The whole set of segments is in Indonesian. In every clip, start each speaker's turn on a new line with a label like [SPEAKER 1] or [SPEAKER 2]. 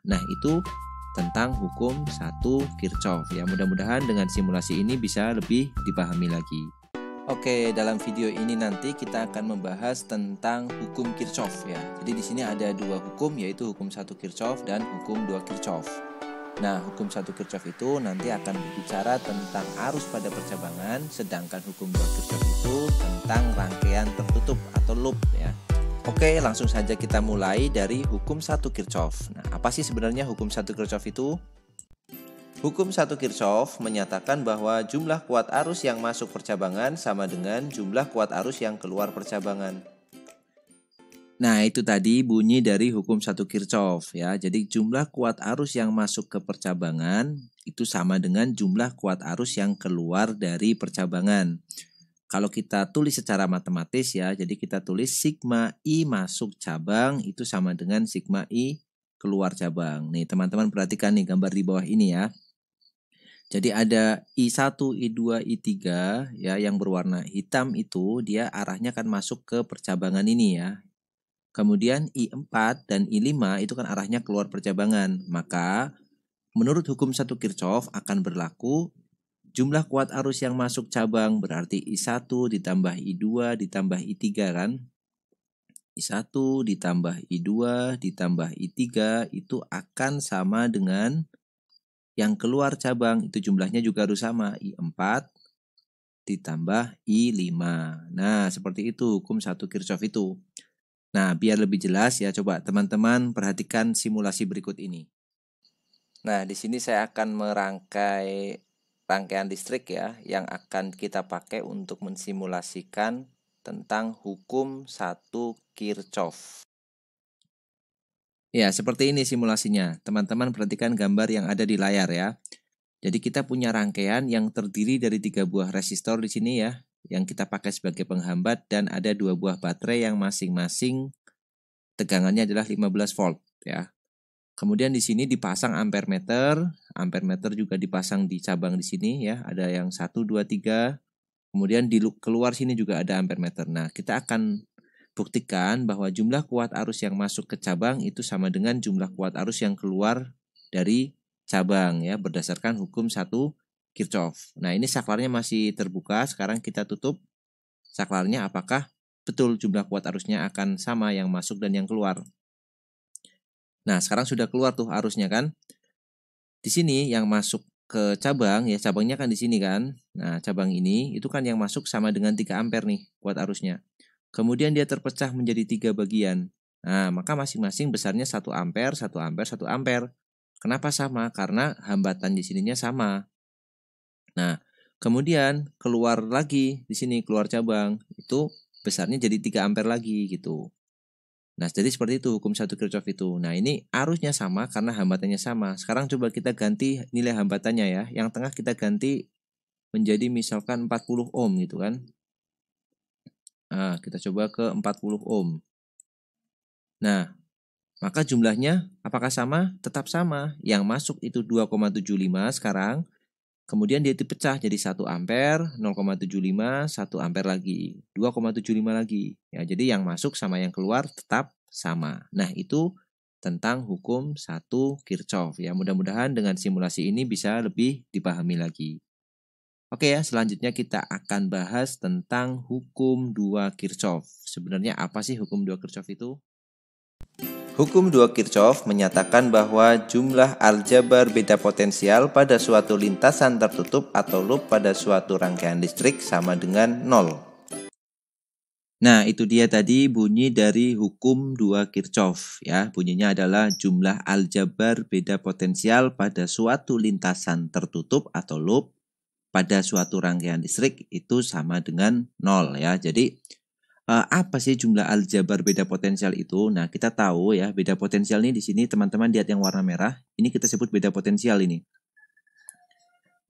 [SPEAKER 1] Nah, itu tentang hukum 1 Kirchhoff ya. Mudah-mudahan dengan simulasi ini bisa lebih dipahami lagi. Oke, dalam video ini nanti kita akan membahas tentang hukum Kirchhoff ya. Jadi di sini ada 2 hukum, yaitu hukum 1 Kirchhoff dan hukum 2 Kirchhoff. Nah, hukum 1 Kirchhoff itu nanti akan berbicara tentang arus pada percabangan, sedangkan hukum 2 Kirchhoff itu tentang rangkaian tertutup atau loop ya. Oke, langsung saja kita mulai dari hukum 1 Kirchhoff. Nah, apa sih sebenarnya hukum 1 Kirchhoff itu? Hukum 1 Kirchhoff menyatakan bahwa jumlah kuat arus yang masuk percabangan sama dengan jumlah kuat arus yang keluar percabangan. Nah, itu tadi bunyi dari hukum 1 Kirchhoff ya. Jadi jumlah kuat arus yang masuk ke percabangan itu sama dengan jumlah kuat arus yang keluar dari percabangan. Kalau kita tulis secara matematis ya, jadi kita tulis sigma I masuk cabang itu sama dengan sigma I keluar cabang. Nih teman-teman perhatikan nih gambar di bawah ini ya. Jadi ada I1, I2, I3 ya yang berwarna hitam itu dia arahnya akan masuk ke percabangan ini ya. Kemudian I4 dan I5 itu kan arahnya keluar percabangan. Maka menurut hukum 1 Kirchhoff akan berlaku jumlah kuat arus yang masuk cabang berarti I1 ditambah I2 ditambah I3 kan. I1 ditambah I2 ditambah I3 itu akan sama dengan yang keluar cabang, itu jumlahnya juga harus sama, I4 ditambah I5. Nah, seperti itu hukum 1 Kirchhoff itu. Nah, biar lebih jelas ya, coba teman-teman perhatikan simulasi berikut ini. Nah, di sini saya akan merangkai rangkaian listrik ya, yang akan kita pakai untuk mensimulasikan tentang hukum 1 Kirchhoff. Ya, seperti ini simulasinya. Teman-teman perhatikan gambar yang ada di layar ya. Jadi kita punya rangkaian yang terdiri dari 3 buah resistor di sini ya, yang kita pakai sebagai penghambat dan ada 2 buah baterai yang masing-masing tegangannya adalah 15 volt ya. Kemudian di sini dipasang ampere meter juga dipasang di cabang di sini ya, ada yang 1 2 3. Kemudian di keluar sini juga ada ampere meter. Nah, kita akan buktikan bahwa jumlah kuat arus yang masuk ke cabang itu sama dengan jumlah kuat arus yang keluar dari cabang ya berdasarkan hukum 1 Kirchhoff. Nah, ini saklarnya masih terbuka, sekarang kita tutup saklarnya apakah betul jumlah kuat arusnya akan sama yang masuk dan yang keluar. Nah, sekarang sudah keluar tuh arusnya kan. Di sini yang masuk ke cabang ya, cabangnya kan di sini kan. Nah, cabang ini itu kan yang masuk sama dengan 3 ampere nih kuat arusnya. Kemudian dia terpecah menjadi 3 bagian. Nah, maka masing-masing besarnya 1 ampere, 1 ampere, 1 ampere. Kenapa sama? Karena hambatan di sininya sama. Nah, kemudian keluar lagi di sini keluar cabang. Itu besarnya jadi 3 ampere lagi gitu. Nah, jadi seperti itu hukum 1 Kirchhoff itu. Nah, ini arusnya sama karena hambatannya sama. Sekarang coba kita ganti nilai hambatannya ya. Yang tengah kita ganti menjadi misalkan 40 ohm gitu kan. Nah, kita coba ke 40 ohm. Nah, maka jumlahnya apakah sama? Tetap sama. Yang masuk itu 2,75 sekarang. Kemudian dia dipecah jadi 1 ampere, 0,75, 1 ampere lagi. 2,75 lagi. Ya, jadi yang masuk sama yang keluar tetap sama. Nah, itu tentang hukum 1 Kirchhoff. Ya, mudah-mudahan dengan simulasi ini bisa lebih dipahami lagi. Oke ya, selanjutnya kita akan bahas tentang hukum 2 Kirchhoff. Sebenarnya apa sih hukum 2 Kirchhoff itu? Hukum 2 Kirchhoff menyatakan bahwa jumlah aljabar beda potensial pada suatu lintasan tertutup atau loop pada suatu rangkaian listrik sama dengan 0. Nah, itu dia tadi bunyi dari hukum 2 Kirchhoff ya. Bunyinya adalah jumlah aljabar beda potensial pada suatu lintasan tertutup atau loop pada suatu rangkaian listrik itu sama dengan 0 ya. Jadi apa sih jumlah aljabar beda potensial itu? Nah, kita tahu ya beda potensial ini di sini teman-teman lihat yang warna merah, ini kita sebut beda potensial ini.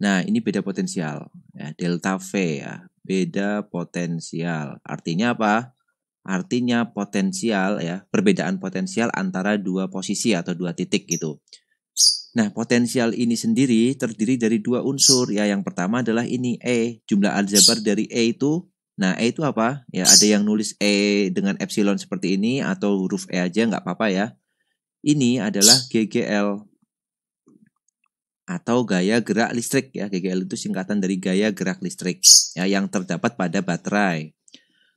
[SPEAKER 1] Nah, ini beda potensial ya, delta V ya, beda potensial. Artinya apa? Artinya potensial ya, perbedaan potensial antara 2 posisi atau 2 titik gitu. Nah, potensial ini sendiri terdiri dari 2 unsur ya. Yang pertama adalah ini E, jumlah aljabar dari E itu. Nah, E itu apa? Ya, ada yang nulis E dengan epsilon seperti ini atau huruf E aja nggak apa-apa ya. ini adalah GGL atau gaya gerak listrik ya. GGL itu singkatan dari gaya gerak listrik ya yang terdapat pada baterai.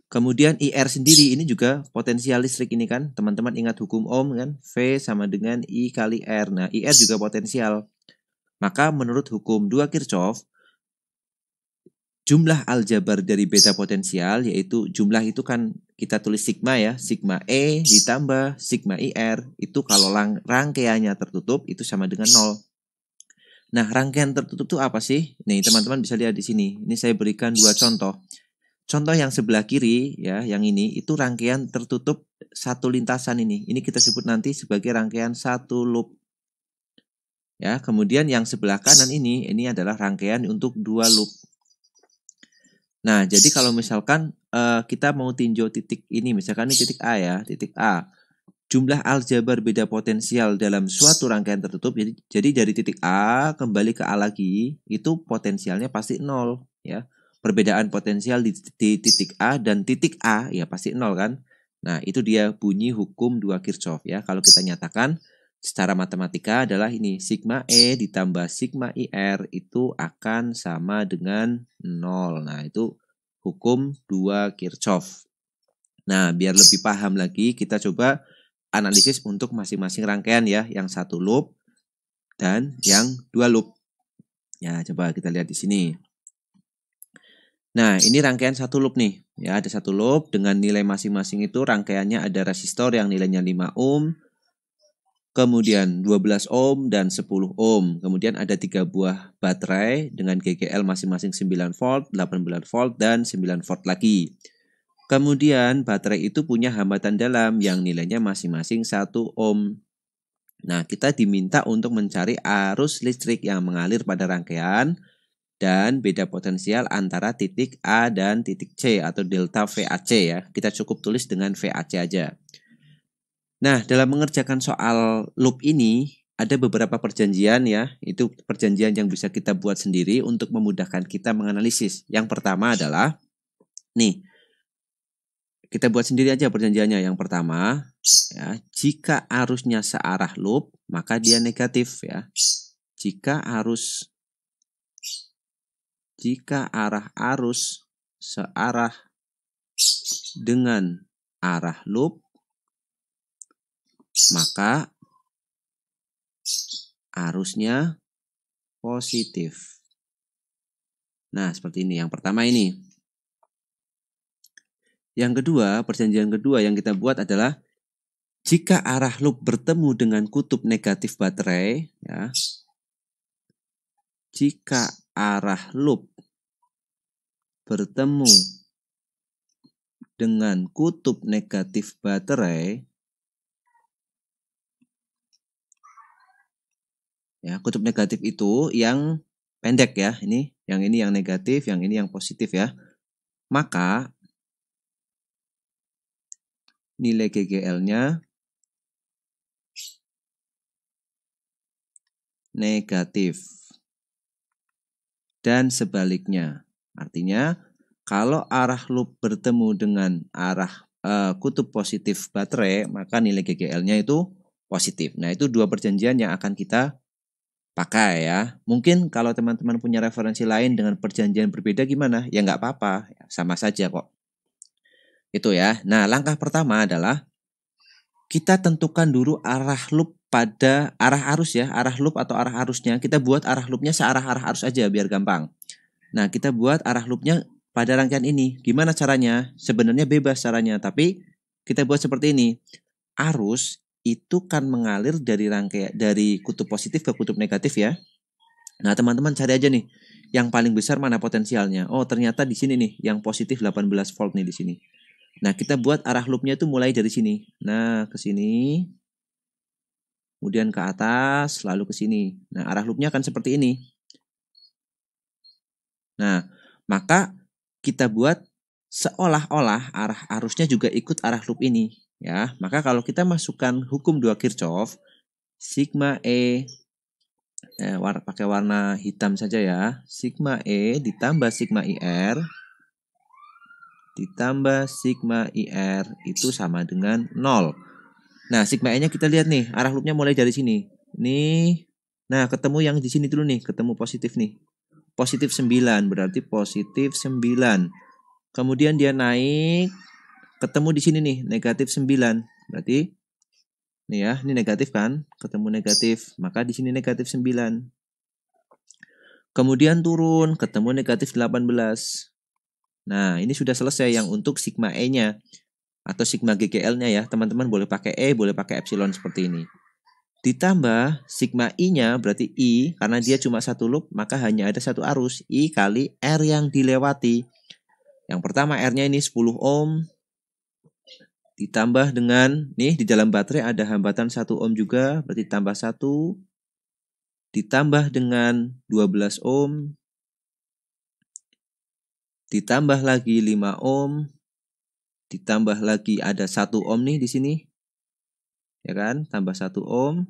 [SPEAKER 1] Kemudian IR sendiri ini juga potensial listrik ini kan. Teman-teman ingat hukum Ohm kan? V sama dengan I kali R. Nah, IR juga potensial. Maka menurut hukum 2 Kirchhoff, jumlah aljabar dari beta potensial, yaitu jumlah itu kan kita tulis sigma ya, sigma E ditambah sigma IR, itu kalau rangkaiannya tertutup itu sama dengan 0. Nah, rangkaian tertutup itu apa sih? Nih, teman-teman bisa lihat di sini. Ini saya berikan 2 contoh. Contoh yang sebelah kiri ya, yang ini itu rangkaian tertutup satu lintasan ini. Ini kita sebut nanti sebagai rangkaian satu loop. Ya, kemudian yang sebelah kanan ini adalah rangkaian untuk 2 loop. Nah, jadi kalau misalkan kita mau tinjau titik ini, misalkan ini titik A ya, titik A. Jumlah aljabar beda potensial dalam suatu rangkaian tertutup, jadi dari titik A kembali ke A lagi, itu potensialnya pasti 0 ya. Perbedaan potensial di titik A dan titik A ya pasti 0 kan. Nah, itu dia bunyi hukum 2 Kirchhoff ya. Kalau kita nyatakan secara matematika adalah ini, sigma E ditambah sigma IR itu akan sama dengan 0. Nah, itu hukum 2 Kirchhoff. Nah, biar lebih paham lagi, kita coba analisis untuk masing-masing rangkaian ya, yang satu loop dan yang 2 loop. Ya, coba kita lihat di sini. Nah, ini rangkaian satu loop nih. Ya, ada satu loop dengan nilai masing-masing itu rangkaiannya ada resistor yang nilainya 5 ohm, kemudian 12 ohm dan 10 ohm. Kemudian ada 3 buah baterai dengan GGL masing-masing 9 volt, 18 volt dan 9 volt lagi. Kemudian baterai itu punya hambatan dalam yang nilainya masing-masing 1 ohm. Nah, kita diminta untuk mencari arus listrik yang mengalir pada rangkaian dan beda potensial antara titik A dan titik C atau delta VAC ya. Kita cukup tulis dengan VAC aja. Nah, dalam mengerjakan soal loop ini ada beberapa perjanjian ya. Itu perjanjian yang bisa kita buat sendiri untuk memudahkan kita menganalisis. Yang pertama adalah nih, kita buat sendiri aja perjanjiannya. Yang pertama, ya, jika arusnya searah loop, maka dia negatif ya. Jika arah arus searah dengan arah loop, maka arusnya positif. Nah, seperti ini. Yang pertama ini. Yang kedua, perjanjian kedua yang kita buat adalah jika arah loop bertemu dengan kutub negatif baterai, ya. Jika arah loop bertemu dengan kutub negatif baterai, ya, kutub negatif itu yang pendek ya, ini yang negatif, yang ini yang positif ya. Maka nilai GGL-nya negatif. Dan sebaliknya. Artinya kalau arah loop bertemu dengan arah kutub positif baterai, maka nilai GGL-nya itu positif. Nah, itu dua perjanjian yang akan kita pakai ya. Mungkin kalau teman-teman punya referensi lain dengan perjanjian berbeda gimana? Ya nggak apa-apa, sama saja kok. Itu ya. Nah, langkah pertama adalah kita tentukan dulu arah loop pada arah arus ya, arah loop atau arah arusnya. Kita buat arah loopnya searah-arah arus aja biar gampang. Nah, kita buat arah loopnya pada rangkaian ini. Gimana caranya? Sebenarnya bebas caranya, tapi kita buat seperti ini. Arus itu kan mengalir dari kutub positif ke kutub negatif ya. Nah, teman-teman cari aja nih, yang paling besar mana potensialnya. Oh, ternyata di sini nih, yang positif 18 volt nih di sini. Nah, kita buat arah loopnya itu mulai dari sini. Nah, ke sini. Kemudian ke atas, lalu ke sini. Nah, arah loopnya akan seperti ini. Nah, maka kita buat seolah-olah arah arusnya juga ikut arah loop ini. Ya, maka kalau kita masukkan hukum 2 Kirchhoff, sigma E, pakai warna hitam saja ya. Sigma E ditambah sigma IR ditambah sigma IR itu sama dengan 0. Nah, sigma E-nya kita lihat nih, arah loopnya mulai dari sini. Nih. Nah, ketemu yang di sini dulu nih, ketemu positif nih. Positif 9, berarti positif 9. Kemudian dia naik, ketemu di sini nih, negatif 9. Berarti, nih ya, ini negatif kan? Ketemu negatif, maka di sini negatif 9. Kemudian turun, ketemu negatif 18. Nah, ini sudah selesai yang untuk sigma E-nya. Atau sigma GGL-nya ya. Teman-teman boleh pakai E, boleh pakai epsilon seperti ini. Ditambah sigma I-nya berarti I, karena dia cuma satu loop, maka hanya ada satu arus. I kali R yang dilewati. Yang pertama R-nya ini 10 ohm. Ditambah dengan, nih di dalam baterai ada hambatan 1 ohm juga, berarti tambah 1. Ditambah dengan 12 ohm. Ditambah lagi 5 ohm. Ditambah lagi ada 1 ohm nih di sini. Ya kan? Tambah 1 ohm.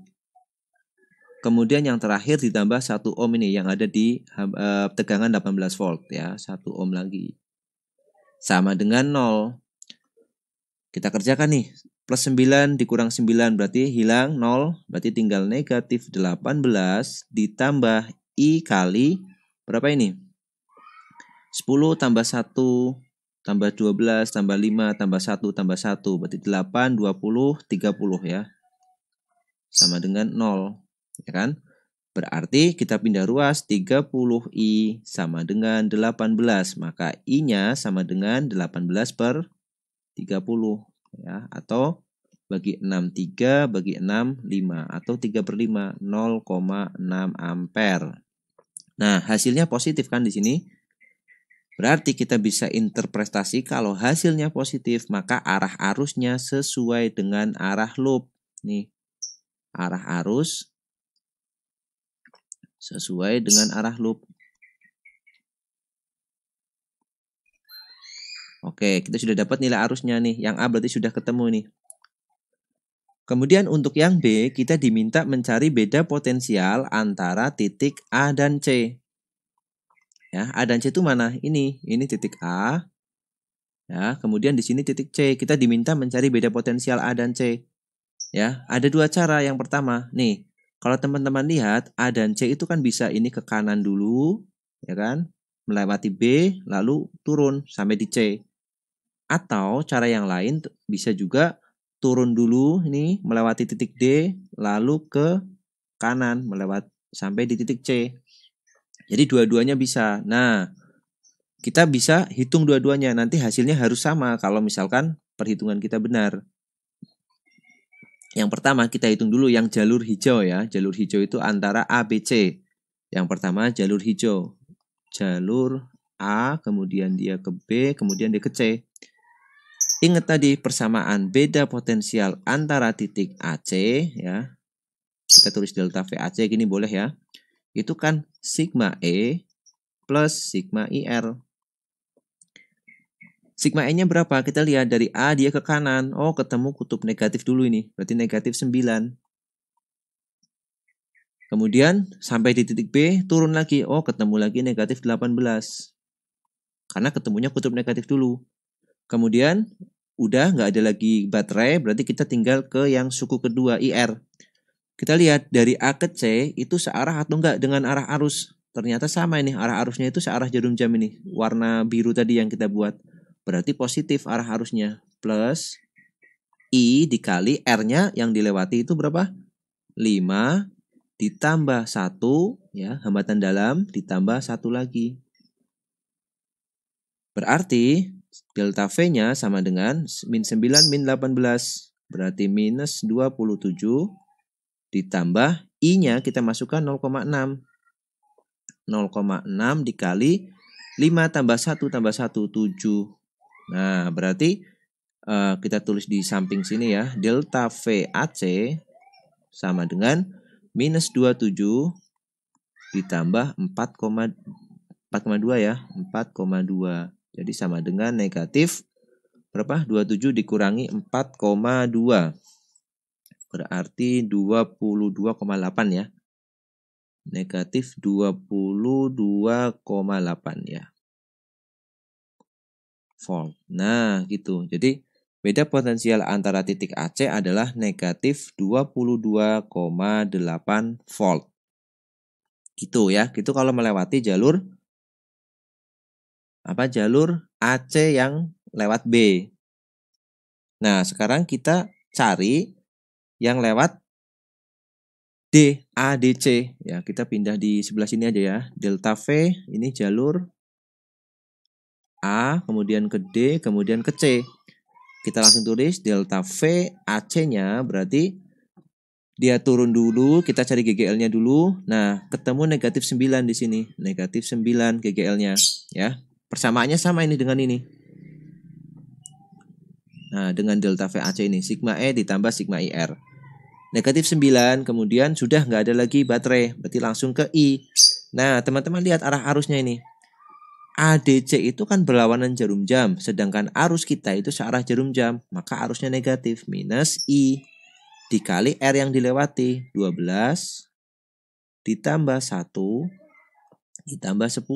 [SPEAKER 1] Kemudian yang terakhir ditambah 1 ohm ini yang ada di tegangan 18 volt ya, 1 ohm lagi. Sama dengan 0. Kita kerjakan nih. Plus 9 dikurang 9 berarti hilang 0. Berarti tinggal negatif 18 ditambah I kali berapa ini? 10 tambah 1 tambah 12 tambah 5 tambah 1 tambah 1. Berarti 8, 20, 30 ya. Sama dengan 0. Ya kan? Berarti kita pindah ruas 30I sama dengan 18. Maka I-nya sama dengan 18 per 30. Ya, atau bagi 6, 3, bagi 6, 5. Atau 3 per 5, 0,6 ampere. Nah, hasilnya positif kan di sini. Berarti kita bisa interpretasi kalau hasilnya positif, maka arah arusnya sesuai dengan arah loop. Nih, arah arus sesuai dengan arah loop. Oke, kita sudah dapat nilai arusnya nih. Yang A berarti sudah ketemu nih. Kemudian untuk yang B, kita diminta mencari beda potensial antara titik A dan C. Ya, A dan C itu mana? Ini titik A. Ya, kemudian di sini titik C. Kita diminta mencari beda potensial A dan C. Ya, ada dua cara. Yang pertama, nih, kalau teman-teman lihat A dan C itu kan bisa ini ke kanan dulu, ya kan? Melewati B, lalu turun sampai di C. Atau cara yang lain bisa juga turun dulu ini melewati titik D, lalu ke kanan melewati sampai di titik C. Jadi dua-duanya bisa. Nah, kita bisa hitung dua-duanya. Nanti hasilnya harus sama kalau misalkan perhitungan kita benar. Yang pertama kita hitung dulu yang jalur hijau ya. Jalur hijau itu antara A, B, C. Yang pertama jalur hijau. Jalur A, kemudian dia ke B, kemudian dia ke C. Ingat tadi persamaan beda potensial antara titik AC ya. Kita tulis delta VAC gini boleh ya. Itu kan sigma E plus sigma IR. Sigma E-nya berapa? Kita lihat dari A dia ke kanan. Oh, ketemu kutub negatif dulu ini. Berarti negatif 9. Kemudian sampai di titik B turun lagi. Oh, ketemu lagi negatif 18. Karena ketemunya kutub negatif dulu. Kemudian udah nggak ada lagi baterai, berarti kita tinggal ke yang suku kedua IR. Kita lihat dari A ke C itu searah atau enggak dengan arah arus. Ternyata sama ini, arah arusnya itu searah jarum jam ini. Warna biru tadi yang kita buat. Berarti positif arah arusnya. Plus I dikali R-nya yang dilewati itu berapa? 5 ditambah 1 ya, hambatan dalam ditambah 1 lagi. Berarti delta V-nya sama dengan min 9 min 18. Berarti minus 27 ditambah I-nya kita masukkan 0,6. 0,6 dikali 5 tambah 1 tambah 1, 7. Nah, berarti kita tulis di samping sini ya. Delta VAC sama dengan minus 27 ditambah 4,2 ya. 4,2. Jadi sama dengan negatif berapa? 27 dikurangi 4,2. Berarti 22,8 ya. Negatif 22,8 ya. Volt. Nah, gitu. Jadi Beda potensial antara titik AC adalah negatif 22,8 volt. Gitu ya, gitu kalau melewati jalur jalur AC yang lewat B. Nah, sekarang kita cari yang lewat D, A, D, C. Ya, kita pindah di sebelah sini aja ya. Delta V, ini jalur A, kemudian ke D, kemudian ke C. Kita langsung tulis delta V, AC-nya berarti dia turun dulu, kita cari GGL-nya dulu. Nah, ketemu negatif 9 di sini. Negatif 9 GGL-nya. Ya, persamaannya sama ini dengan ini. Nah, dengan delta VAC ini. Sigma E ditambah sigma IR. Negatif 9, kemudian sudah nggak ada lagi baterai. Berarti langsung ke I. Nah, teman-teman lihat arah arusnya ini. ADC itu kan berlawanan jarum jam. Sedangkan arus kita itu searah jarum jam. Maka arusnya negatif. Minus I. Dikali R yang dilewati 12 ditambah 1 ditambah 10.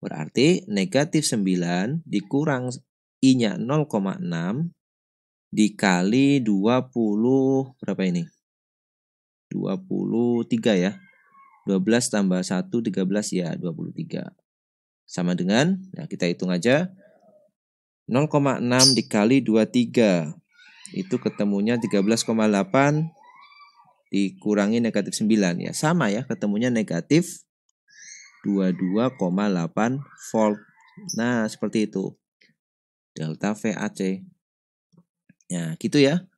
[SPEAKER 1] Berarti negatif 9 dikurang I-nya 0,6 dikali 20 berapa ini? 23 ya. 12 tambah 1 13 ya 23. Sama dengan, nah kita hitung aja 0,6 dikali 23. Itu ketemunya 13,8 dikurangi negatif 9 ya. Sama ya, ketemunya negatif 22,8 volt. Nah, seperti itu. Delta VAC. Ya, gitu ya.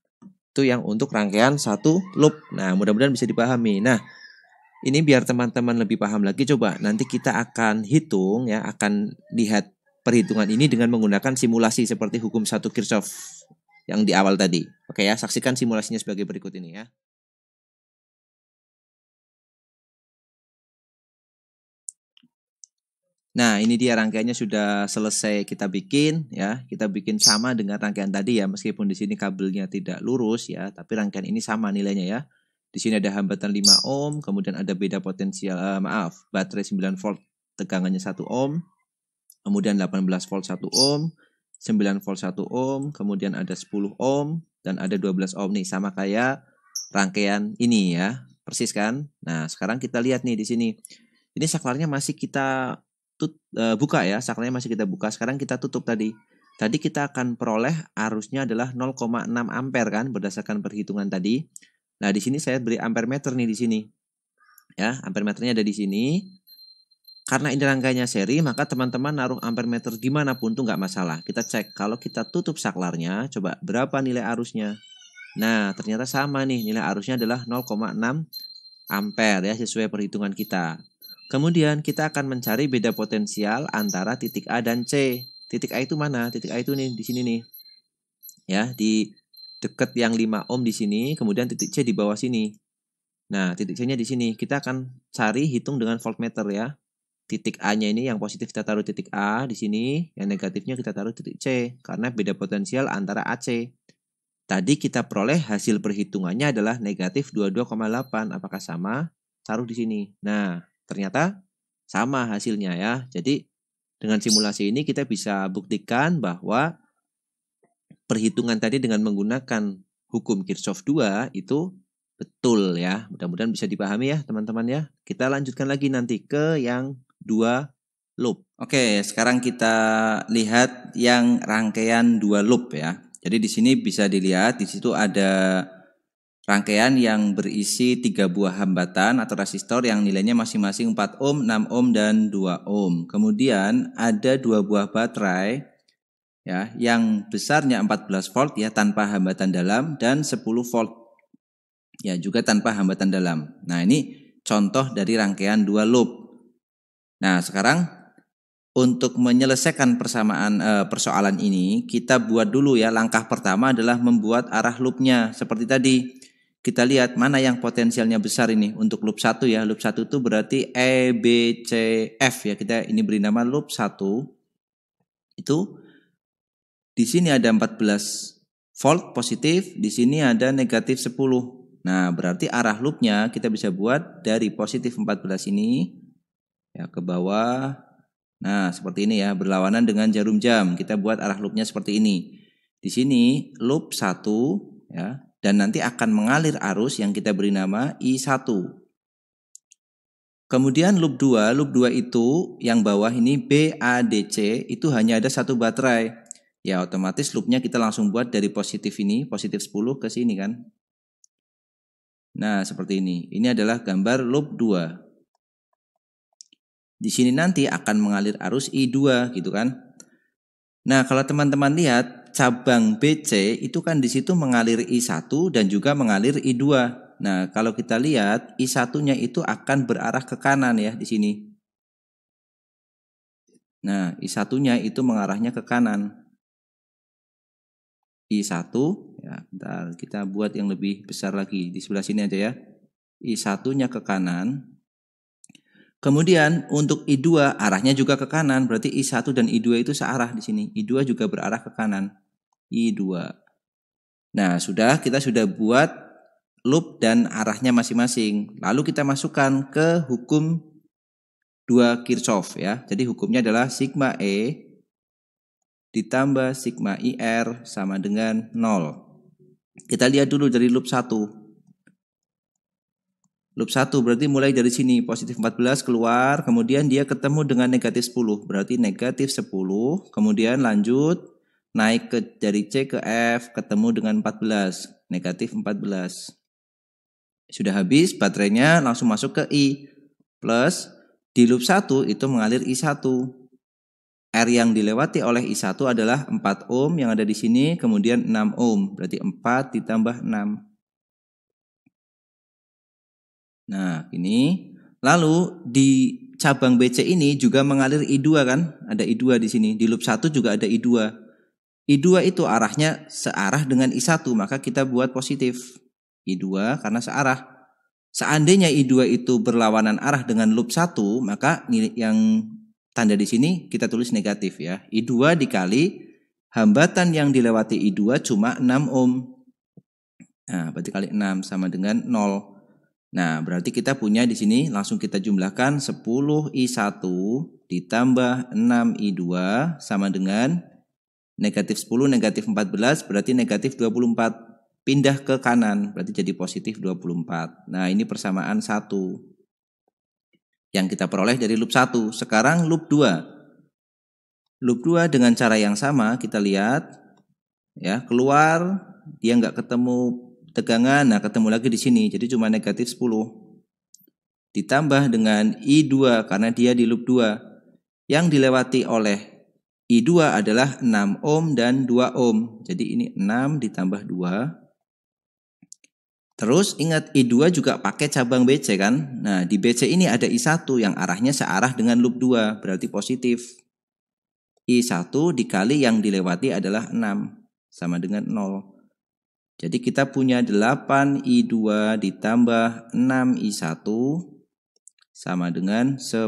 [SPEAKER 1] Itu yang untuk rangkaian satu loop. Nah, mudah-mudahan bisa dipahami. Nah, ini biar teman-teman lebih paham lagi, coba nanti kita akan hitung ya, akan lihat perhitungan ini dengan menggunakan simulasi seperti hukum 1 Kirchhoff yang di awal tadi. Oke ya, saksikan simulasinya sebagai berikut ini ya. Nah, ini dia rangkaiannya sudah selesai kita bikin ya. Kita bikin sama dengan rangkaian tadi ya, meskipun di sini kabelnya tidak lurus ya, tapi rangkaian ini sama nilainya ya. Di sini ada hambatan 5 ohm, kemudian ada beda potensial baterai 9 volt tegangannya 1 ohm. Kemudian 18 volt 1 ohm, 9 volt 1 ohm, kemudian ada 10 ohm, dan ada 12 ohm nih. Sama kayak rangkaian ini ya, persis kan? Nah, sekarang kita lihat nih di sini. Ini saklarnya masih kita buka ya, saklarnya masih kita buka. Sekarang kita tutup tadi. Tadi kita akan peroleh arusnya adalah 0,6 ampere kan, berdasarkan perhitungan tadi. Nah, di sini saya beri ampere meter nih di sini. Ya, ampere meternya ada di sini. Karena ini rangkaiannya seri, maka teman-teman naruh ampere meter dimanapun tuh nggak masalah. Kita cek, kalau kita tutup saklarnya, coba berapa nilai arusnya. Nah, ternyata sama nih, nilai arusnya adalah 0,6 ampere ya, sesuai perhitungan kita. Kemudian kita akan mencari beda potensial antara titik A dan C. Titik A itu mana? Titik A itu nih, di sini nih. Ya, di dekat yang 5 ohm di sini, kemudian titik C di bawah sini. Nah, titik C-nya di sini. Kita akan cari hitung dengan voltmeter ya. Titik A-nya ini yang positif kita taruh titik A di sini, yang negatifnya kita taruh titik C karena beda potensial antara AC. Tadi kita peroleh hasil perhitungannya adalah negatif 22,8. Apakah sama? Taruh di sini. Nah, ternyata sama hasilnya ya. Jadi dengan simulasi ini kita bisa buktikan bahwa perhitungan tadi dengan menggunakan hukum Kirchhoff 2 itu betul ya. Mudah-mudahan bisa dipahami ya teman-teman ya. Kita lanjutkan lagi nanti ke yang 2 loop. Oke, sekarang kita lihat yang rangkaian 2 loop ya. Jadi di sini bisa dilihat, di situ ada rangkaian yang berisi 3 buah hambatan atau resistor yang nilainya masing-masing 4 ohm, 6 ohm, dan 2 ohm. Kemudian ada 2 buah baterai ya, yang besarnya 14 volt ya tanpa hambatan dalam, dan 10 volt ya juga tanpa hambatan dalam. Nah, ini contoh dari rangkaian 2 loop. Nah, sekarang untuk menyelesaikan persoalan ini, kita buat dulu ya, langkah pertama adalah membuat arah loopnya seperti tadi. Kita lihat mana yang potensialnya besar ini untuk loop 1 ya. Loop 1 itu berarti E, B, C, F ya. Kita ini beri nama loop 1. Itu di sini ada 14 volt positif, di sini ada negatif 10. Nah, berarti arah loopnya kita bisa buat dari positif 14 ini ya ke bawah. Nah, seperti ini ya, berlawanan dengan jarum jam. Kita buat arah loopnya seperti ini. Di sini loop 1 ya, dan nanti akan mengalir arus yang kita beri nama I1. Kemudian loop 2 itu yang bawah ini BADC itu hanya ada satu baterai. Ya otomatis loopnya kita langsung buat dari positif ini, positif 10 ke sini kan. Nah seperti ini. Ini adalah gambar loop 2. Di sini nanti akan mengalir arus I2 gitu kan. Nah kalau teman-teman lihat cabang BC itu kan di situ mengalir I1 dan juga mengalir I2. Nah, kalau kita lihat I1-nya itu akan berarah ke kanan ya di sini. Nah, I1-nya itu mengarahnya ke kanan. I1 ya, bentar, kita buat yang lebih besar lagi di sebelah sini aja ya. I1-nya ke kanan. Kemudian untuk I2 arahnya juga ke kanan, berarti I1 dan I2 itu searah di sini. I2 juga berarah ke kanan. I2. Nah, kita sudah buat loop dan arahnya masing-masing. Lalu kita masukkan ke hukum 2 Kirchhoff ya. Jadi hukumnya adalah sigma E ditambah sigma IR sama dengan 0. Kita lihat dulu dari loop 1. Loop 1 berarti mulai dari sini positif 14 keluar, kemudian dia ketemu dengan negatif 10. Berarti negatif 10, kemudian lanjut naik dari C ke F ketemu dengan 14, negatif 14. Sudah habis baterainya langsung masuk ke I. Plus di loop 1 itu mengalir I1. R yang dilewati oleh I1 adalah 4 ohm yang ada di sini. Kemudian 6 ohm. Berarti 4 ditambah 6. Nah ini. Lalu di cabang BC ini juga mengalir I2 kan. Ada I2 di sini. Di loop 1 juga ada I2. I2 itu arahnya searah dengan I1. Maka kita buat positif. I2 karena searah. Seandainya I2 itu berlawanan arah dengan loop 1, maka nilai yang tanda di sini kita tulis negatif ya. I2 dikali hambatan yang dilewati I2 cuma 6 ohm. Nah, berarti kali 6 sama dengan 0. Nah, berarti kita punya di sini langsung kita jumlahkan 10 I1 ditambah 6 I2 sama dengan negatif 10 negatif 14 berarti negatif 24. Pindah ke kanan, berarti jadi positif 24. Nah ini persamaan 1. Yang kita peroleh dari loop 1. Sekarang loop 2. Loop 2 dengan cara yang sama, kita lihat. Ya, keluar, dia nggak ketemu tegangan, nah ketemu lagi di sini. Jadi cuma negatif 10. Ditambah dengan I2, karena dia di loop 2. Yang dilewati oleh I2 adalah 6 ohm dan 2 ohm. Jadi ini 6 ditambah 2. Terus ingat I2 juga pakai cabang BC kan. Nah di BC ini ada I1 yang arahnya searah dengan loop 2. Berarti positif. I1 dikali yang dilewati adalah 6. Sama dengan 0. Jadi kita punya 8 I2 ditambah 6 I1 sama dengan 10.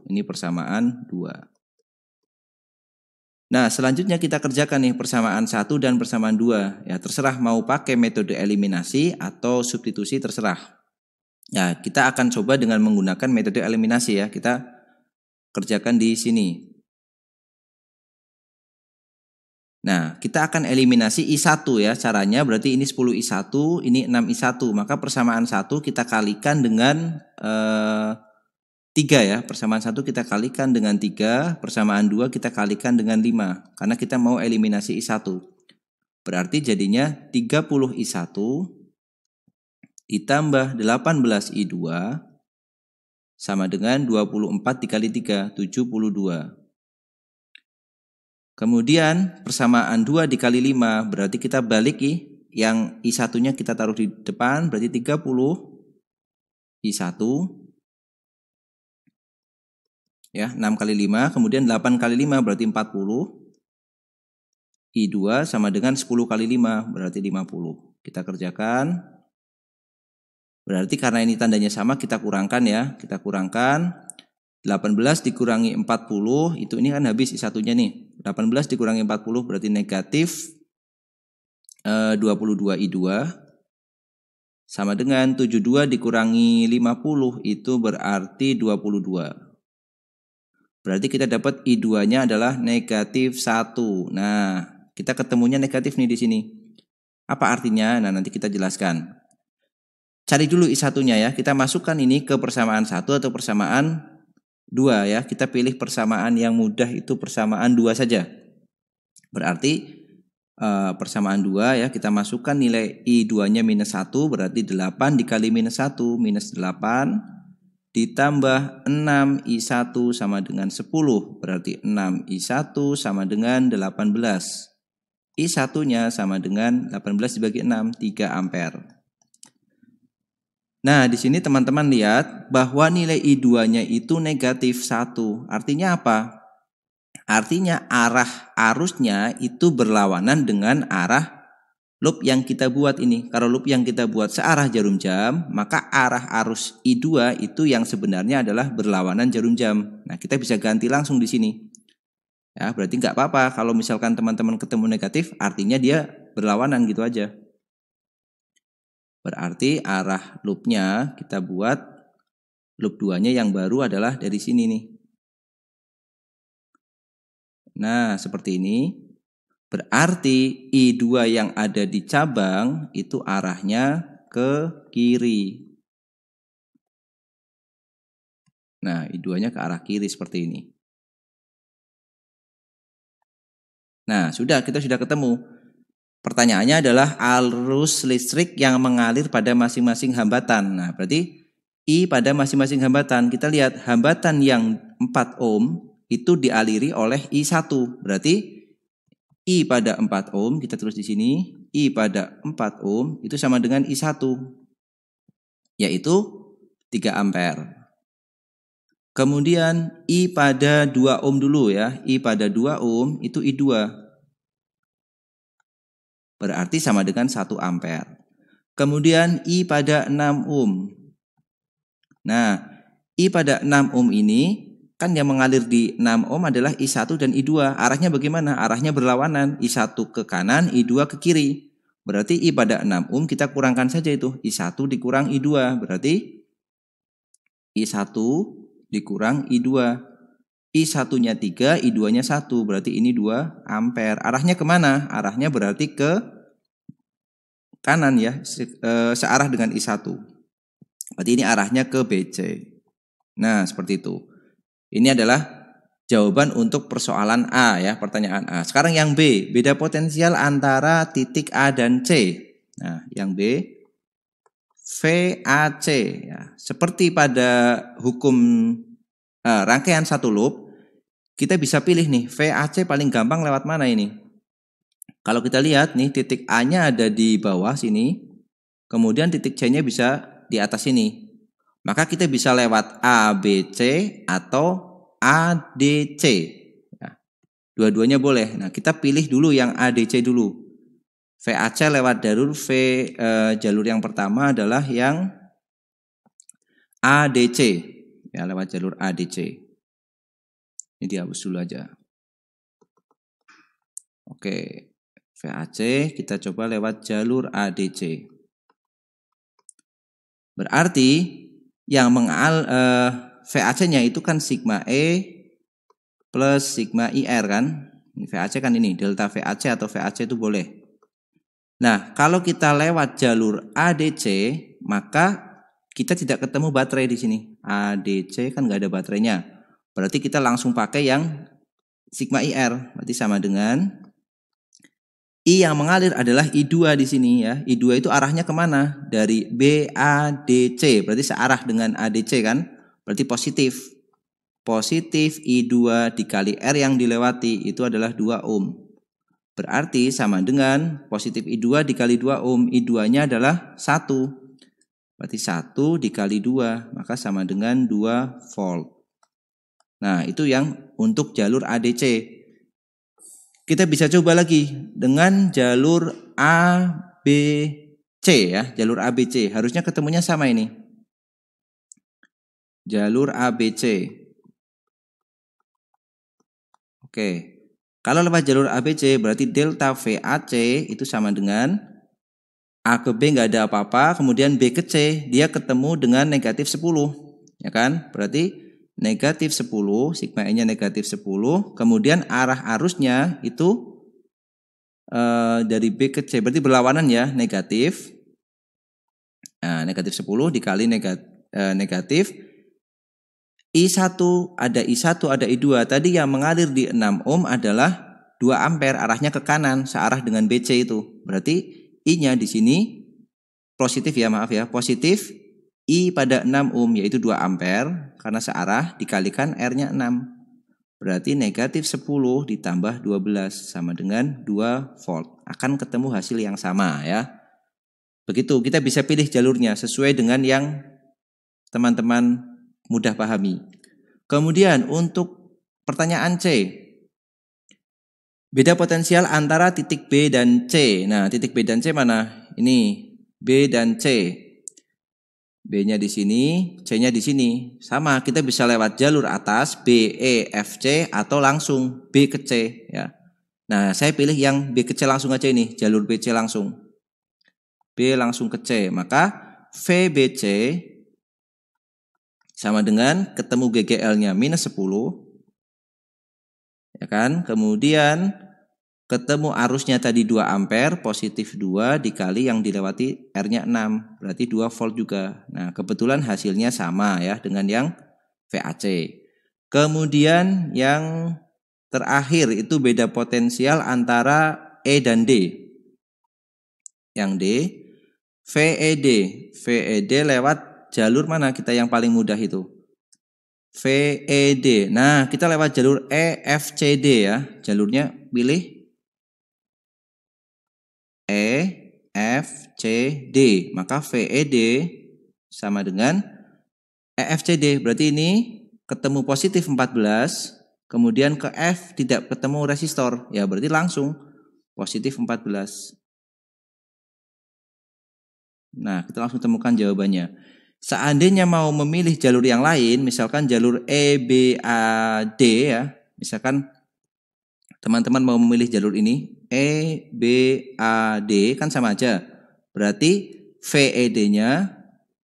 [SPEAKER 1] Ini persamaan 2. Nah selanjutnya kita kerjakan nih persamaan 1 dan persamaan 2. Ya terserah mau pakai metode eliminasi atau substitusi terserah. Ya kita akan coba dengan menggunakan metode eliminasi ya. Kita kerjakan di sini. Nah kita akan eliminasi I1 ya. Caranya berarti ini 10 I1, ini 6 I1. Maka persamaan 1 kita kalikan dengan 3 ya, persamaan 1 kita kalikan dengan 3, persamaan 2 kita kalikan dengan 5. Karena kita mau eliminasi I1. Berarti jadinya 30 I1 ditambah 18 I2 sama dengan 24 dikali 3, 72. Kemudian persamaan 2 dikali 5, berarti kita balik yang I1-nya kita taruh di depan, berarti 30 I1. Ya, 6 kali 5, kemudian 8 kali 5 berarti 40. I2 sama dengan 10 kali 5 berarti 50. Kita kerjakan. Berarti karena ini tandanya sama kita kurangkan ya. Kita kurangkan 18 dikurangi 40 itu ini kan habis I1-nya nih. 18 dikurangi 40 berarti negatif 22 I2 sama dengan 72 dikurangi 50 itu berarti 22. Berarti kita dapat I2-nya adalah negatif 1. Nah, kita ketemunya negatif nih di sini. Apa artinya? Nah, nanti kita jelaskan. Cari dulu I1-nya ya. Kita masukkan ini ke persamaan 1 atau persamaan 2 ya. Kita pilih persamaan yang mudah itu persamaan 2 saja. Berarti persamaan 2 ya, kita masukkan nilai I2-nya minus 1, berarti 8 dikali minus 1, minus 8 ditambah 6 I1 sama dengan 10, berarti 6 I1 sama dengan 18. I1-nya sama dengan 18 dibagi 6, 3 ampere. Nah, di sini teman-teman lihat bahwa nilai I2-nya itu negatif 1. Artinya apa? Artinya arah arusnya itu berlawanan dengan arah loop yang kita buat ini. Kalau loop yang kita buat searah jarum jam, maka arah arus I2 itu yang sebenarnya adalah berlawanan jarum jam. Nah, kita bisa ganti langsung di sini. Ya, berarti nggak apa-apa kalau misalkan teman-teman ketemu negatif, artinya dia berlawanan gitu aja. Berarti arah loopnya kita buat loop 2-nya yang baru adalah dari sini nih. Nah, seperti ini. Berarti I2 yang ada di cabang itu arahnya ke kiri. Nah, I2-nya ke arah kiri seperti ini. Nah, kita sudah ketemu. Pertanyaannya adalah arus listrik yang mengalir pada masing-masing hambatan. Nah, berarti I pada masing-masing hambatan. Kita lihat hambatan yang 4 ohm itu dialiri oleh I1. Berarti I pada 4 ohm, kita tulis di sini, I pada 4 ohm itu sama dengan I1, yaitu 3 ampere. Kemudian I pada 2 ohm dulu ya, I pada 2 ohm itu I2. Berarti sama dengan 1 ampere. Kemudian I pada 6 ohm. Nah, I pada 6 ohm ini kan yang mengalir di 6 ohm adalah I1 dan I2. Arahnya bagaimana? Arahnya berlawanan. I1 ke kanan, I2 ke kiri. Berarti I pada 6 ohm kita kurangkan saja itu. I1 dikurang I2. Berarti I1 dikurang I2. I1-nya 3, I2-nya 1. Berarti ini 2 ampere. Arahnya kemana? Arahnya berarti ke kanan ya. Searah dengan I1. Berarti ini arahnya ke BC. Nah, seperti itu. Ini adalah jawaban untuk persoalan A ya, pertanyaan A. Sekarang yang B, beda potensial antara titik A dan C. Nah, yang B, VAC ya. Seperti pada hukum rangkaian satu loop, kita bisa pilih nih, VAC paling gampang lewat mana ini? Kalau kita lihat nih, titik A-nya ada di bawah sini, kemudian titik C-nya bisa di atas sini. Maka kita bisa lewat ABC atau ADC. Ya, dua-duanya boleh. Nah, kita pilih dulu yang ADC dulu. VAC lewat jalur yang pertama adalah yang ADC. Ya, lewat jalur ADC. Ini dihapus dulu aja. Oke, VAC kita coba lewat jalur ADC. Berarti yang VAC-nya itu kan sigma E plus sigma IR kan. Ini VAC kan ini, delta VAC atau VAC itu boleh. Nah, kalau kita lewat jalur ADC, maka kita tidak ketemu baterai di sini. ADC kan nggak ada baterainya. Berarti kita langsung pakai yang sigma IR. Berarti sama dengan I yang mengalir adalah I2 di sini ya. I2 itu arahnya kemana? Dari BADC. Berarti searah dengan ADC kan? Berarti positif. Positif I2 dikali R yang dilewati itu adalah 2 ohm. Berarti sama dengan positif I2 dikali 2 ohm. I2-nya adalah 1. Berarti 1 dikali 2. Maka sama dengan 2 volt. Nah, itu yang untuk jalur ADC. Kita bisa coba lagi dengan jalur ABC ya, jalur ABC. Harusnya ketemunya sama ini. Jalur ABC. Oke. Kalau lewat jalur ABC berarti delta VAC itu sama dengan A ke B nggak ada apa-apa, kemudian B ke C dia ketemu dengan negatif 10. Ya kan? Berarti negatif 10, sigma E-nya negatif 10, kemudian arah arusnya itu dari B ke C, berarti berlawanan ya, negatif. Nah, negatif 10 dikali negatif. I1 ada I2. Tadi yang mengalir di 6 ohm adalah 2 ampere, arahnya ke kanan, searah dengan BC itu. Berarti I-nya di sini positif ya, maaf ya, positif I pada 6 ohm yaitu 2 ampere karena searah dikalikan R-nya 6. Berarti negatif 10 ditambah 12 sama dengan 2 volt. Akan ketemu hasil yang sama ya. Begitu, kita bisa pilih jalurnya sesuai dengan yang teman-teman mudah pahami. Kemudian untuk pertanyaan C. Beda potensial antara titik B dan C. Nah, titik B dan C mana? Ini B dan C. B-nya di sini, C-nya di sini. Sama, kita bisa lewat jalur atas B, E, F, C atau langsung B ke C ya. Nah, saya pilih yang B ke C langsung aja ini, jalur BC langsung. B langsung ke C, maka VBC sama dengan ketemu GGL-nya minus 10. Ya kan? Kemudian ketemu arusnya tadi 2 ampere, positif 2 dikali yang dilewati R-nya 6, berarti 2 volt juga. Nah, kebetulan hasilnya sama ya dengan yang VAC. Kemudian yang terakhir itu beda potensial antara E dan D. Yang D, VED. VED lewat jalur mana kita yang paling mudah itu? VED. Nah, kita lewat jalur EFCD ya. Jalurnya pilih EFCD, maka VED sama dengan EFCD. Berarti ini ketemu positif 14, kemudian ke F tidak ketemu resistor, ya berarti langsung positif 14. Nah, kita langsung temukan jawabannya. Seandainya mau memilih jalur yang lain, misalkan jalur EBAD ya, misalkan teman-teman mau memilih jalur ini, EBAD kan sama aja. Berarti VED-nya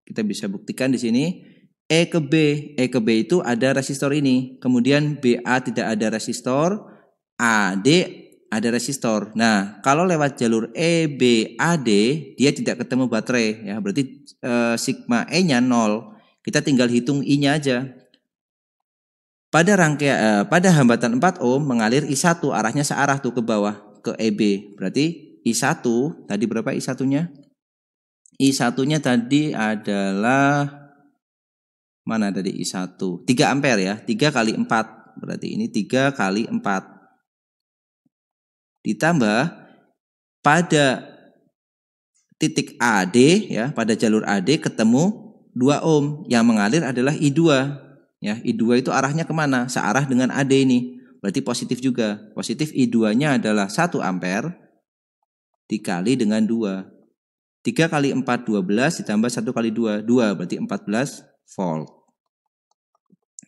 [SPEAKER 1] kita bisa buktikan di sini E ke B. E ke B itu ada resistor ini. Kemudian BA tidak ada resistor, AD ada resistor. Nah, kalau lewat jalur EBAD dia tidak ketemu baterai ya. Berarti sigma E-nya 0. Kita tinggal hitung I-nya aja. Pada pada hambatan 4 ohm mengalir I1, arahnya searah tuh ke bawah ke EB. Berarti I1 tadi berapa I1-nya? I1-nya tadi adalah mana tadi I1? 3 ampere ya. 3 kali 4. Berarti ini 3 kali 4. Ditambah pada titik AD ya, pada jalur AD ketemu 2 ohm. Yang mengalir adalah I2. Ya, I2 itu arahnya kemana? Searah dengan AD ini. Berarti positif juga. Positif I2-nya adalah 1 ampere dikali dengan 2. 3 kali 4, 12 ditambah 1 kali 2. 2 berarti 14 volt.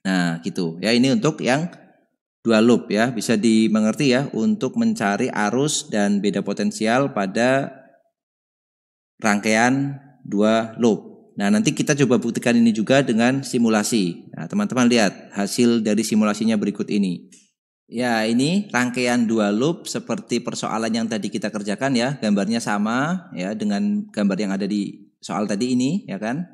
[SPEAKER 1] Nah, gitu. Ya, ini untuk yang dua loop ya. Bisa dimengerti ya untuk mencari arus dan beda potensial pada rangkaian dua loop. Nah, nanti kita coba buktikan ini juga dengan simulasi. Nah, teman-teman lihat hasil dari simulasinya berikut ini. Ya, ini rangkaian dua loop seperti persoalan yang tadi kita kerjakan ya. Gambarnya sama ya dengan gambar yang ada di soal tadi ini ya kan.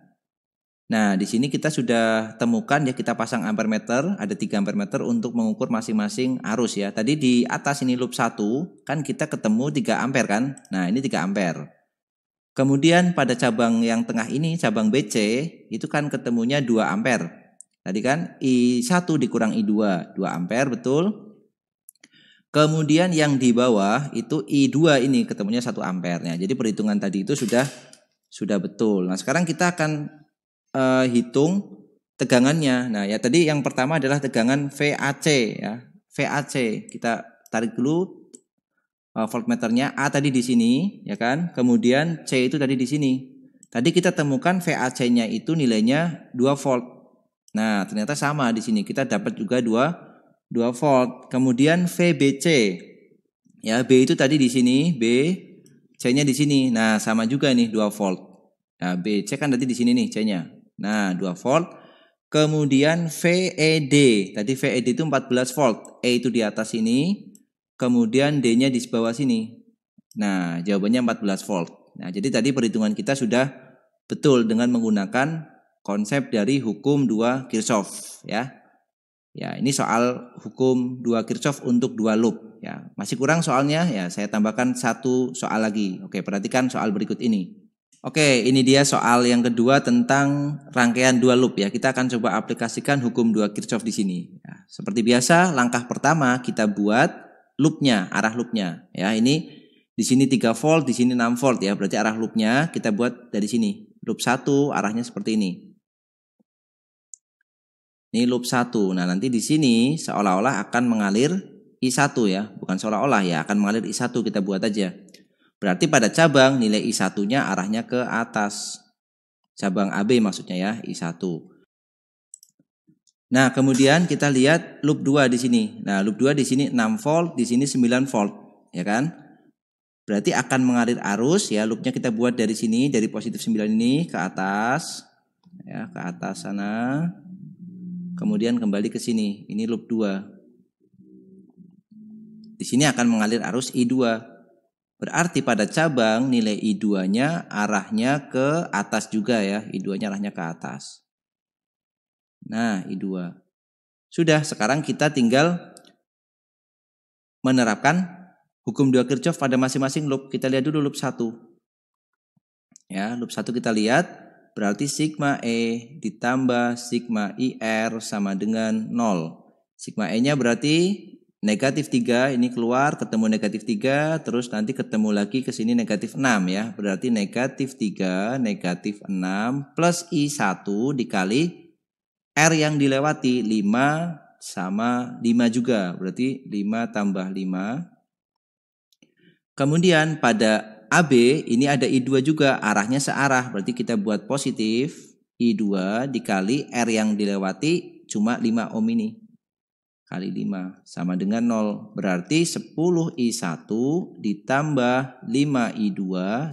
[SPEAKER 1] Nah, di sini kita sudah temukan ya, kita pasang ampermeter, ada 3 ampermeter untuk mengukur masing-masing arus ya. Tadi di atas ini loop 1 kan kita ketemu 3 ampere kan. Nah, ini 3 ampere. Kemudian pada cabang yang tengah ini, cabang BC, itu kan ketemunya 2 ampere. Tadi kan I1 dikurang I2, 2 ampere betul. Kemudian yang di bawah itu I2 ini ketemunya 1 ampere. Jadi perhitungan tadi itu sudah betul. Nah, sekarang kita akan hitung tegangannya. Nah, ya tadi yang pertama adalah tegangan VAC ya. VAC, kita tarik dulu voltmeternya. A tadi di sini ya kan. Kemudian C itu tadi di sini. Tadi kita temukan VAC-nya itu nilainya 2 volt. Nah, ternyata sama di sini. Kita dapat juga 2 volt. Kemudian VBC. Ya, B itu tadi di sini, B, C-nya di sini. Nah, sama juga nih 2 volt. Nah, B, C kan tadi di sini nih C-nya. Nah, 2 volt. Kemudian VED. Tadi VED itu 14 volt. E itu di atas sini. Kemudian D-nya di bawah sini. Nah, jawabannya 14 volt. Nah, jadi tadi perhitungan kita sudah betul dengan menggunakan konsep dari hukum 2 Kirchhoff ya. Ya, ini soal hukum 2 Kirchhoff untuk 2 loop ya. Masih kurang soalnya ya, saya tambahkan satu soal lagi. Oke, perhatikan soal berikut ini. Oke, ini dia soal yang kedua tentang rangkaian 2 loop ya. Kita akan coba aplikasikan hukum 2 Kirchhoff di sini. Ya, seperti biasa, langkah pertama kita buat loopnya, arah loopnya. Ya, ini di sini 3 volt, di sini 6 volt ya. Berarti arah loopnya kita buat dari sini. Loop 1 arahnya seperti ini. Ini loop 1. Nah, nanti di sini seolah-olah akan mengalir I1 ya. Bukan seolah-olah ya, akan mengalir I1, kita buat aja. Berarti pada cabang nilai I1-nya arahnya ke atas. Cabang AB maksudnya ya, I1. Nah, kemudian kita lihat loop 2 di sini. Nah, loop 2 di sini 6 volt, di sini 9 volt, ya kan? Berarti akan mengalir arus ya, loopnya kita buat dari sini, dari positif 9 ini ke atas. Ya, ke atas sana. Kemudian kembali ke sini. Ini loop 2. Di sini akan mengalir arus I2. Berarti pada cabang nilai I2-nya arahnya ke atas juga ya. I2-nya arahnya ke atas. Nah, I2. Sudah, sekarang kita tinggal menerapkan hukum 2 Kirchhoff pada masing-masing loop. Kita lihat dulu loop 1. Ya, loop 1 kita lihat. Berarti sigma E ditambah sigma IR sama dengan 0. Sigma E-nya berarti negatif 3, ini keluar ketemu negatif 3, terus nanti ketemu lagi ke sini negatif 6 ya. Berarti negatif 3, negatif 6 plus I1 dikali R yang dilewati 5 sama 5 juga. Berarti 5 tambah 5. Kemudian pada AB ini ada I2 juga, arahnya searah, berarti kita buat positif I2 dikali R yang dilewati cuma 5 ohm ini. Kali 5 sama dengan 0, berarti 10 I1 ditambah 5 I2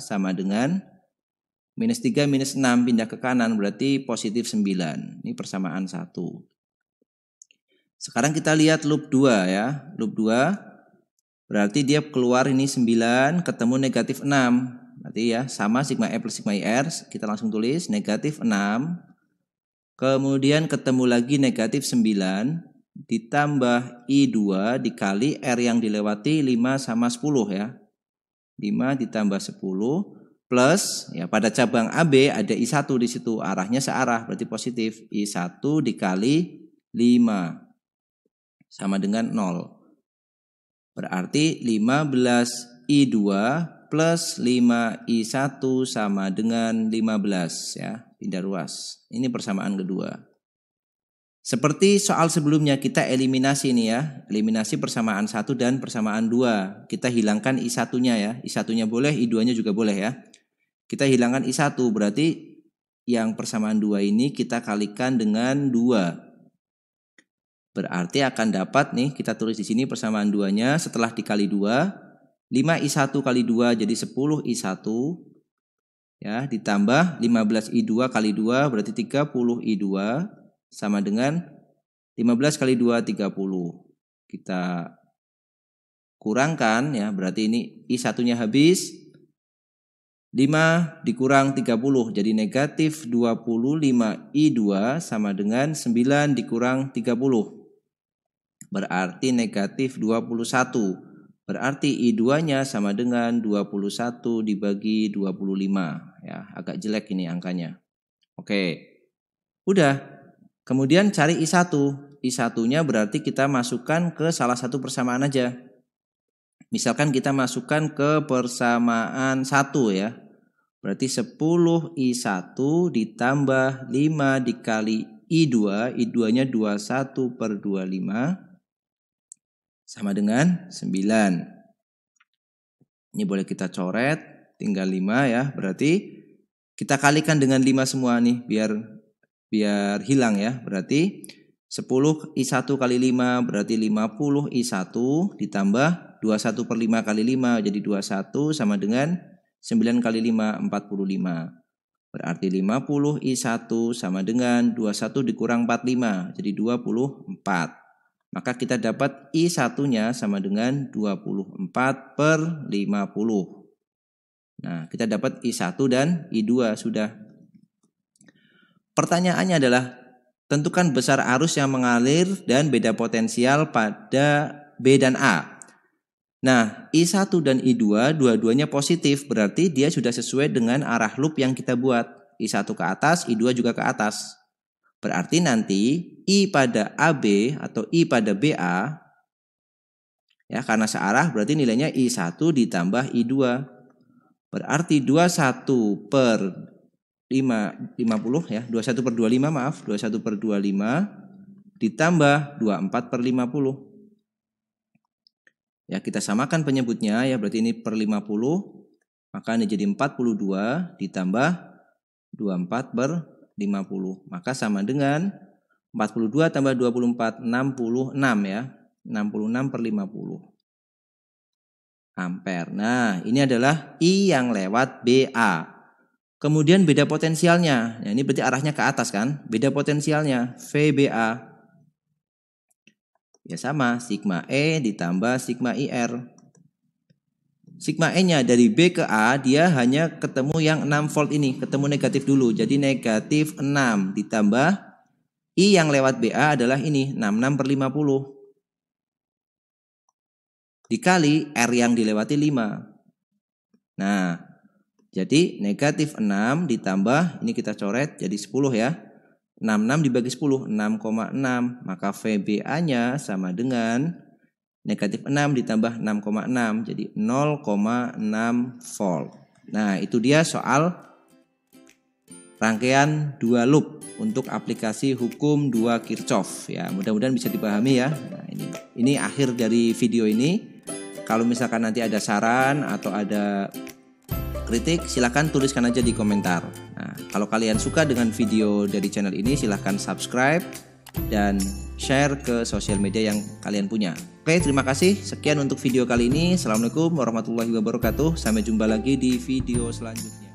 [SPEAKER 1] sama dengan minus 3 minus 6 pindah ke kanan, berarti positif 9. Ini persamaan 1. Sekarang kita lihat loop 2 ya, loop 2. Berarti dia keluar ini 9 ketemu negatif 6. Berarti ya sama sigma E plus sigma IR. Kita langsung tulis negatif 6. Kemudian ketemu lagi negatif 9. Ditambah I2 dikali R yang dilewati 5 sama 10 ya. 5 ditambah 10 plus ya pada cabang AB ada I1 di situ. Arahnya searah berarti positif. I1 dikali 5 sama dengan 0. Berarti 15 I2 plus 5 I1 sama dengan 15 ya. Pindah ruas. Ini persamaan kedua. Seperti soal sebelumnya kita eliminasi nih ya. Eliminasi persamaan 1 dan persamaan 2. Kita hilangkan I1-nya ya. I1-nya boleh, I2-nya juga boleh ya. Kita hilangkan I1 berarti yang persamaan 2 ini kita kalikan dengan 2. Berarti akan dapat nih, kita tulis di sini persamaan 2-nya setelah dikali 2, 5I1 kali 2 jadi 10 I1 ya, ditambah 15 I2 kali 2 berarti 30 I2 sama dengan 15 kali 2 30. Kita kurangkan ya, berarti ini I1-nya habis. 5 dikurang 30 jadi negatif 25 I2 sama dengan 9 dikurang 30. Berarti negatif 21. Berarti I2-nya sama dengan 21 dibagi 25. Ya, agak jelek ini angkanya. Oke. Udah. Kemudian cari I1. I1-nya berarti kita masukkan ke salah satu persamaan aja. Misalkan kita masukkan ke persamaan 1 ya. Berarti 10 I1 ditambah 5 dikali I2. I2-nya 21 per 25. Sama dengan 9. Ini boleh kita coret, tinggal 5 ya. Berarti kita kalikan dengan 5 semua nih biar hilang ya. Berarti 10 I1 kali 5 berarti 50 I1 ditambah 21 per 5 kali 5 jadi 21 sama dengan 9 kali 5 45. Berarti 50 I1 sama dengan 21 dikurang 45 jadi 24. Maka kita dapat I1-nya sama dengan 24/50. Nah, kita dapat I1 dan I2 sudah. Pertanyaannya adalah, tentukan besar arus yang mengalir dan beda potensial pada B dan A. Nah, I1 dan I2 dua-duanya positif, berarti dia sudah sesuai dengan arah loop yang kita buat. I1 ke atas, I2 juga ke atas. Berarti nanti I pada AB atau I pada BA, ya karena searah berarti nilainya I1 ditambah I2. Berarti 21/50 ya, 21/25 maaf, 21/25 ditambah 24/50. Ya, kita samakan penyebutnya ya, berarti ini per 50, maka ini jadi 42 ditambah 24/50. Maka sama dengan 42 tambah 24, 66 ya. 66/50 ampere. Nah, ini adalah I yang lewat BA. Kemudian beda potensialnya. Nah, ini berarti arahnya ke atas kan? Beda potensialnya VBA. Ya sama, sigma E ditambah sigma IR. Sigma E-nya dari B ke A, dia hanya ketemu yang 6 volt ini, ketemu negatif dulu. Jadi negatif 6 ditambah I yang lewat BA adalah ini, 66/50. Dikali R yang dilewati 5. Nah, jadi negatif 6 ditambah, ini kita coret jadi 10 ya. 66 dibagi 10, 6,6. Maka VBA-nya sama dengan negatif 6 ditambah 6,6. Jadi 0,6 volt. Nah, itu dia soal rangkaian 2 loop untuk aplikasi hukum 2 Kirchhoff. Ya, mudah-mudahan bisa dipahami ya. Nah, ini akhir dari video ini. Kalau misalkan nanti ada saran atau ada kritik, silahkan tuliskan aja di komentar. Nah, kalau kalian suka dengan video dari channel ini, silahkan subscribe dan share ke sosial media yang kalian punya. Oke, terima kasih. Sekian untuk video kali ini. Assalamualaikum warahmatullahi wabarakatuh. Sampai jumpa lagi di video selanjutnya.